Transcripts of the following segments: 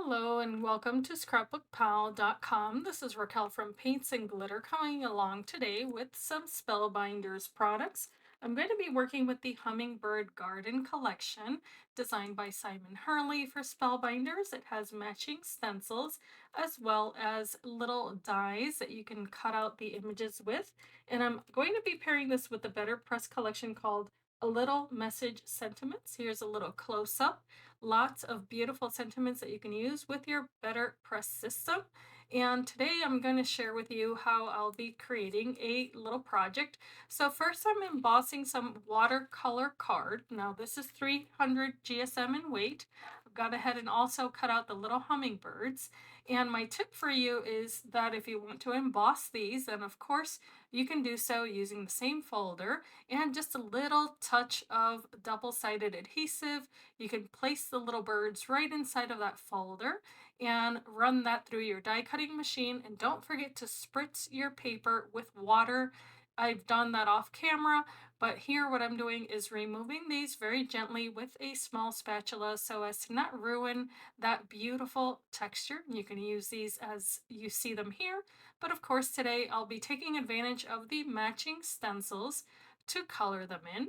Hello and welcome to ScrapbookPal.com. This is Raquel from Paints and Glitter coming along today with some Spellbinders products. I'm going to be working with the Hummingbird Garden Collection designed by Simon Hurley for Spellbinders. It has matching stencils as well as little dies that you can cut out the images with. And I'm going to be pairing this with the BetterPress collection called A Little Message Sentiments. Here's a little close-up. Lots of beautiful sentiments that you can use with your BetterPress system. And today I'm going to share with you how I'll be creating a little project. So first I'm embossing some watercolor card. Now this is 300 GSM in weight. I've gone ahead and also cut out the little hummingbirds. And my tip for you is that if you want to emboss these, then of course you can do so using the same folder and just a little touch of double-sided adhesive. You can place the little birds right inside of that folder and run that through your die cutting machine. And don't forget to spritz your paper with water. I've done that off camera, but here what I'm doing is removing these very gently with a small spatula so as to not ruin that beautiful texture. You can use these as you see them here, but of course today I'll be taking advantage of the matching stencils to color them in.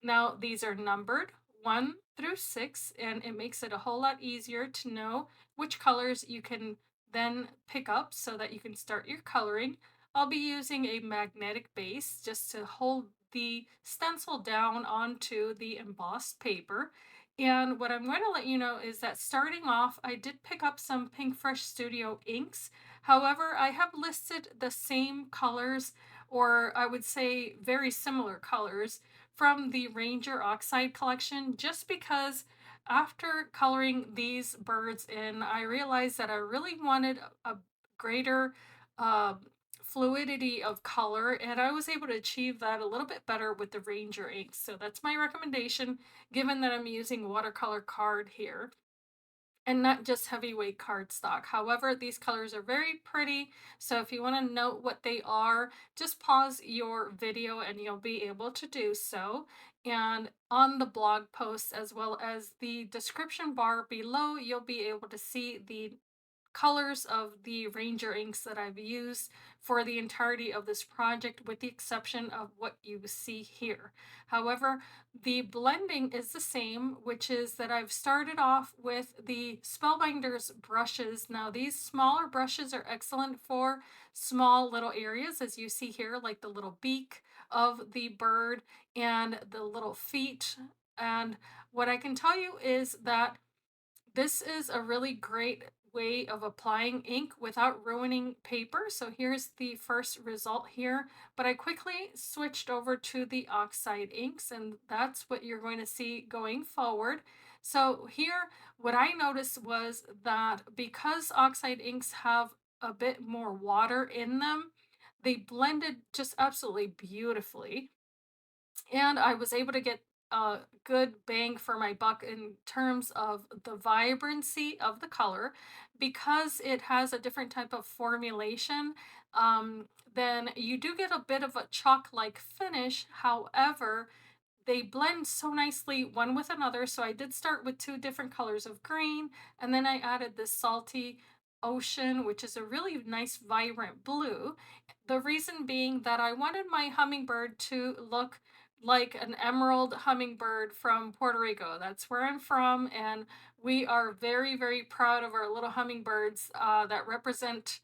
Now, these are numbered 1 through 6, and it makes it a whole lot easier to know which colors you can then pick up so that you can start your coloring. I'll be using a magnetic base just to hold the stencil down onto the embossed paper. And what I'm going to let you know is that starting off, I did pick up some Pinkfresh Studio inks. However, I have listed the same colors, or I would say very similar colors, from the Ranger Oxide collection just because after coloring these birds in, I realized that I really wanted a greater uh, fluidity of color, and I was able to achieve that a little bit better with the Ranger inks. So that's my recommendation, given that I'm using watercolor card here and not just heavyweight cardstock. However, these colors are very pretty, so if you want to note what they are, just pause your video and you'll be able to do so. And on the blog post as well as the description bar below, you'll be able to see the colors of the Ranger inks that I've used for the entirety of this project, with the exception of what you see here. However, the blending is the same, which is that I've started off with the Spellbinders brushes. Now, these smaller brushes are excellent for small little areas, as you see here, like the little beak of the bird and the little feet. And what I can tell you is that this is a really great way of applying ink without ruining paper. So here's the first result here, but I quickly switched over to the Oxide inks, and that's what you're going to see going forward. So here, what I noticed was that because Oxide inks have a bit more water in them, they blended just absolutely beautifully, and I was able to get a good bang for my buck in terms of the vibrancy of the color because it has a different type of formulation. Then you do get a bit of a chalk-like finish. However, they blend so nicely one with another. So I did start with two different colors of green, and then I added this salty ocean, which is a really nice vibrant blue. The reason being that I wanted my hummingbird to look like an emerald hummingbird from Puerto Rico. That's where I'm from, and we are very, very proud of our little hummingbirds that represent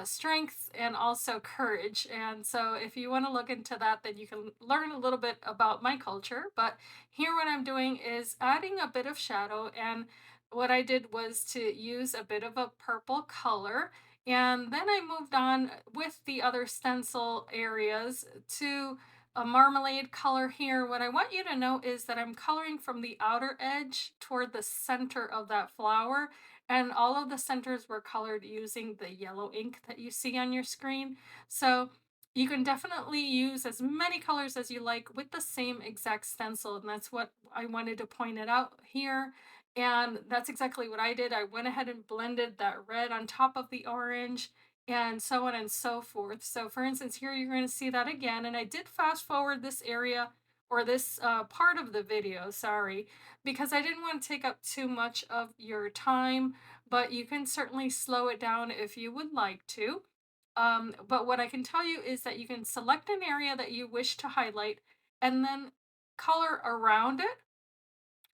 strength and also courage. And so, if you want to look into that, then you can learn a little bit about my culture. But here, what I'm doing is adding a bit of shadow, and what I did was to use a bit of a purple color. And then I moved on with the other stencil areas to a marmalade color here. What I want you to know is that I'm coloring from the outer edge toward the center of that flower, and all of the centers were colored using the yellow ink that you see on your screen. So you can definitely use as many colors as you like with the same exact stencil, and that's what I wanted to point it out here. And that's exactly what I did. I went ahead and blended that red on top of the orange and so on and so forth. So for instance, here you're going to see that again. And I did fast forward this area or this part of the video, sorry, because I didn't want to take up too much of your time, but you can certainly slow it down if you would like to. But what I can tell you is that you can select an area that you wish to highlight and then color around it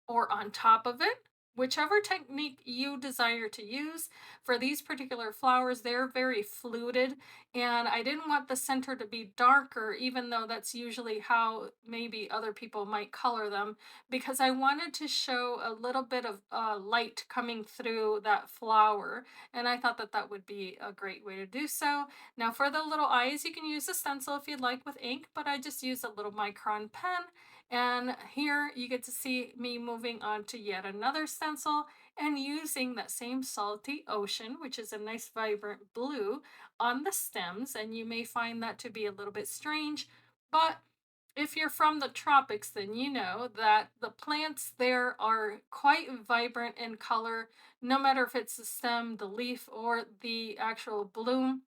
or on top of it, whichever technique you desire to use. For these particular flowers, they're very fluted, and I didn't want the center to be darker, even though that's usually how maybe other people might color them, because I wanted to show a little bit of light coming through that flower, and I thought that that would be a great way to do so. Now, for the little eyes, you can use a stencil if you'd like with ink, but I just use a little micron pen, and here you get to see me moving on to yet another stencil and using that same salty ocean, which is a nice vibrant blue, on the stems. And you may find that to be a little bit strange, but if you're from the tropics, then you know that the plants there are quite vibrant in color, no matter if it's the stem, the leaf, or the actual bloom.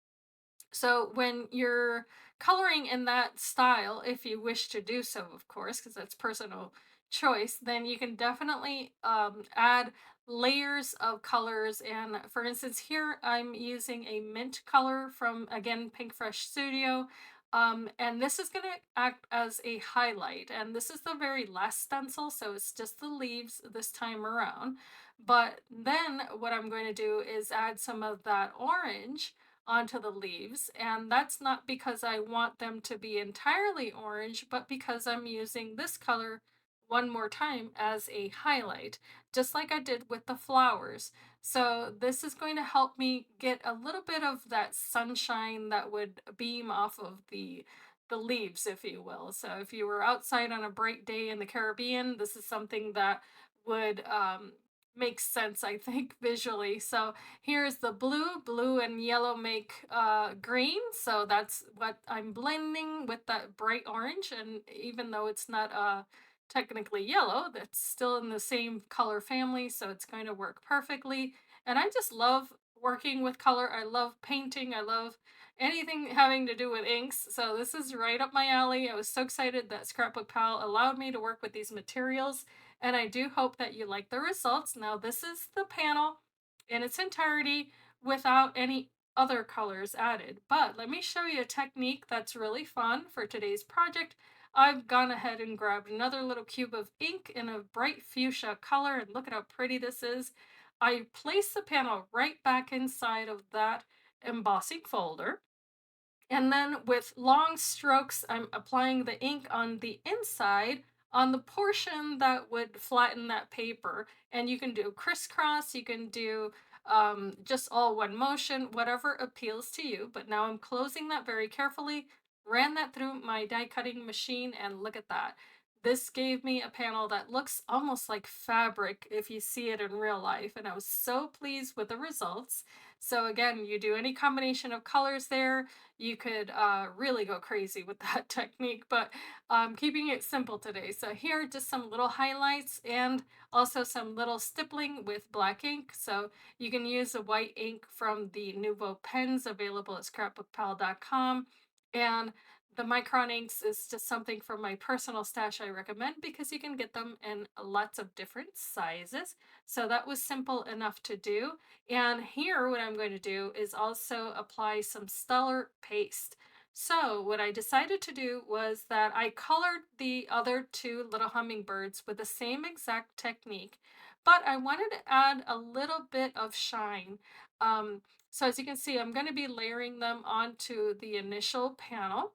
So when you're coloring in that style, if you wish to do so, of course, because that's personal choice, then you can definitely add layers of colors. And for instance, here I'm using a mint color from, again, Pinkfresh Studio. And this is going to act as a highlight. And this is the very last stencil, so it's just the leaves this time around. But then what I'm going to do is add some of that orange onto the leaves. And that's not because I want them to be entirely orange, but because I'm using this color one more time as a highlight, just like I did with the flowers. So this is going to help me get a little bit of that sunshine that would beam off of the leaves, if you will. So if you were outside on a bright day in the Caribbean, this is something that would make sense, I think, visually. So here's the blue. Blue and yellow make green. So that's what I'm blending with that bright orange. And even though it's not technically yellow, that's still in the same color family. So it's going to work perfectly. And I just love working with color. I love painting. I love anything having to do with inks. So this is right up my alley. I was so excited that Scrapbook Pal allowed me to work with these materials, and I do hope that you like the results. Now, this is the panel in its entirety without any other colors added. But let me show you a technique that's really fun for today's project. I've gone ahead and grabbed another little cube of ink in a bright fuchsia color, and look at how pretty this is. I place the panel right back inside of that embossing folder. And then with long strokes, I'm applying the ink on the inside on the portion that would flatten that paper. And you can do crisscross, you can do just all one motion, whatever appeals to you. But now I'm closing that very carefully, ran that through my die cutting machine, and look at that. This gave me a panel that looks almost like fabric if you see it in real life. And I was so pleased with the results. So again, you do any combination of colors there, you could really go crazy with that technique, but I'm keeping it simple today. So here are just some little highlights and also some little stippling with black ink. So you can use a white ink from the Nuvo pens available at ScrapbookPal.com. And the micron inks is just something from my personal stash I recommend because you can get them in lots of different sizes. So that was simple enough to do. And here, what I'm going to do is also apply some stellar paste. So what I decided to do was that I colored the other two little hummingbirds with the same exact technique, but I wanted to add a little bit of shine. So as you can see, I'm going to be layering them onto the initial panel.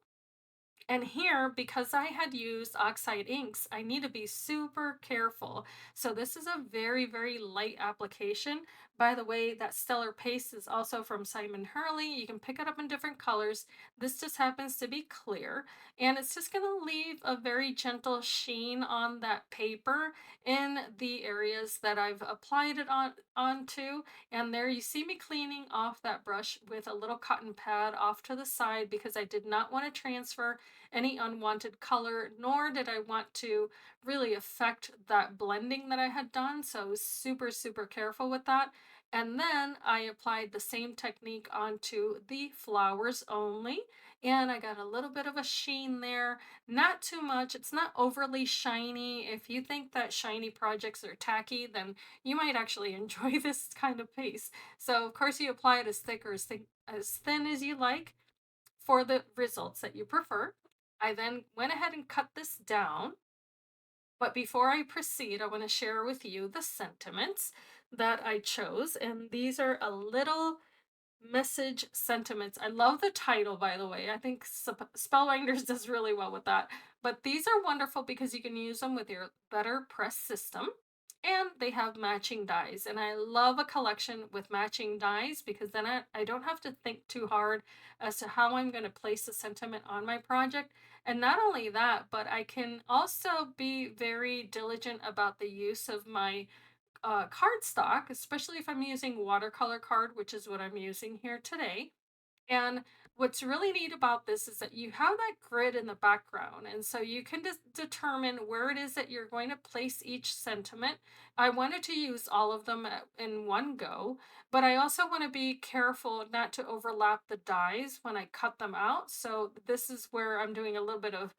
And here, because I had used Oxide inks, I need to be super careful. So this is a very, very light application. By the way, that stellar paste is also from Simon Hurley. You can pick it up in different colors. This just happens to be clear. And it's just going to leave a very gentle sheen on that paper in the areas that I've applied it onto. And there you see me cleaning off that brush with a little cotton pad off to the side because I did not want to transfer any unwanted color, nor did I want to really affect that blending that I had done. So I was super, super careful with that. And then I applied the same technique onto the flowers only. And I got a little bit of a sheen there, not too much. It's not overly shiny. If you think that shiny projects are tacky, then you might actually enjoy this kind of paste. So, of course, you apply it as thick or as thin as you like for the results that you prefer. I then went ahead and cut this down, but before I proceed, I want to share with you the sentiments that I chose. And these are a little message sentiments. I love the title, by the way. I think Spellbinders does really well with that. But these are wonderful because you can use them with your BetterPress system. And they have matching dies. And I love a collection with matching dies because then I don't have to think too hard as to how I'm going to place the sentiment on my project. And not only that, but I can also be very diligent about the use of my cardstock, especially if I'm using watercolor card, which is what I'm using here today. And what's really neat about this is that you have that grid in the background. And so you can just determine where it is that you're going to place each sentiment. I wanted to use all of them in one go, but I also want to be careful not to overlap the dies when I cut them out. So this is where I'm doing a little bit of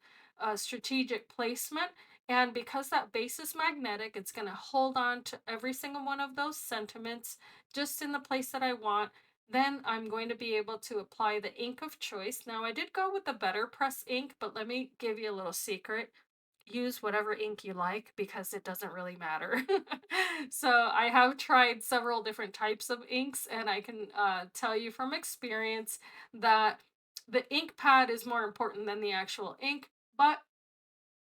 strategic placement. And because that base is magnetic, it's going to hold on to every single one of those sentiments just in the place that I want. Then I'm going to be able to apply the ink of choice. Now, I did go with the BetterPress ink, but let me give you a little secret. Use whatever ink you like because it doesn't really matter. So I have tried several different types of inks, and I can tell you from experience that the ink pad is more important than the actual ink. But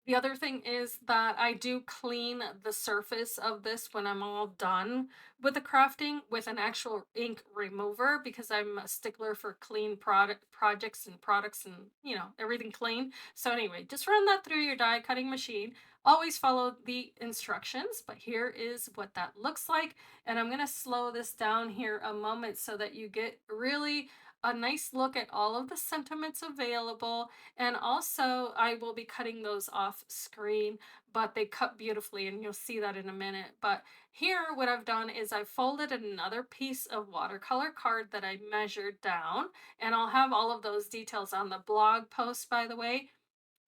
the other thing is that I do clean the surface of this when I'm all done with the crafting with an actual ink remover because I'm a stickler for clean projects and products and everything clean. So anyway, just run that through your die cutting machine. Always follow the instructions, but here is what that looks like. And I'm going to slow this down here a moment so that you get really a nice look at all of the sentiments available, and also, I will be cutting those off screen, but they cut beautifully, and you'll see that in a minute. But here, what I've done is I folded another piece of watercolor card that I measured down, and I'll have all of those details on the blog post, by the way.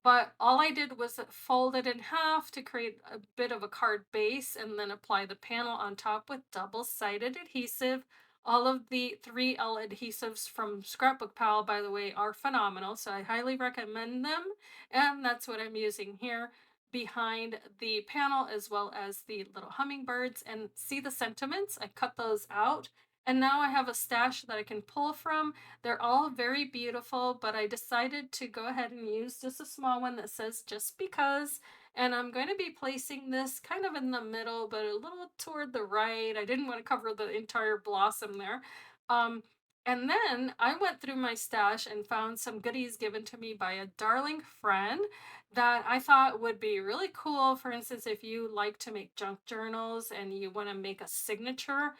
But all I did was fold it in half to create a bit of a card base and then apply the panel on top with double-sided adhesive. All of the 3L adhesives from Scrapbook Pal, by the way, are phenomenal, so I highly recommend them. And that's what I'm using here behind the panel as well as the little hummingbirds. And see the sentiments? I cut those out. And now I have a stash that I can pull from. They're all very beautiful, but I decided to go ahead and use just a small one that says just because. And I'm going to be placing this kind of in the middle, but a little toward the right. I didn't want to cover the entire blossom there. Um, and then I went through my stash and found some goodies given to me by a darling friend that I thought would be really cool. For instance, if you like to make junk journals and you want to make a signature,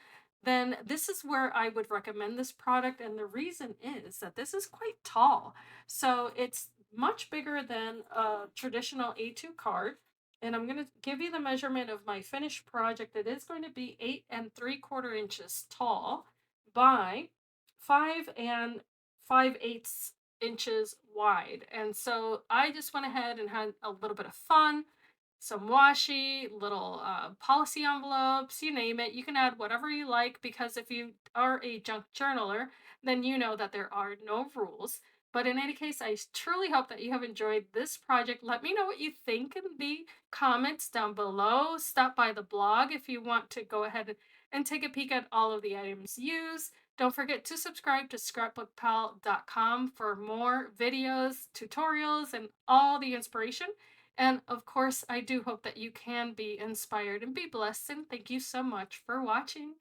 then this is where I would recommend this product. And the reason is that this is quite tall. So it's much bigger than a traditional A2 card. And I'm going to give you the measurement of my finished project. It is going to be 8 3/4 inches tall by 5 5/8 inches wide. And so I just went ahead and had a little bit of fun, some washi, little policy envelopes, you name it. You can add whatever you like because if you are a junk journaler, then you know that there are no rules. But in any case, I truly hope that you have enjoyed this project. Let me know what you think in the comments down below. Stop by the blog if you want to go ahead and take a peek at all of the items used. Don't forget to subscribe to ScrapbookPal.com for more videos, tutorials, and all the inspiration. And of course, I do hope that you can be inspired and be blessed. And thank you so much for watching.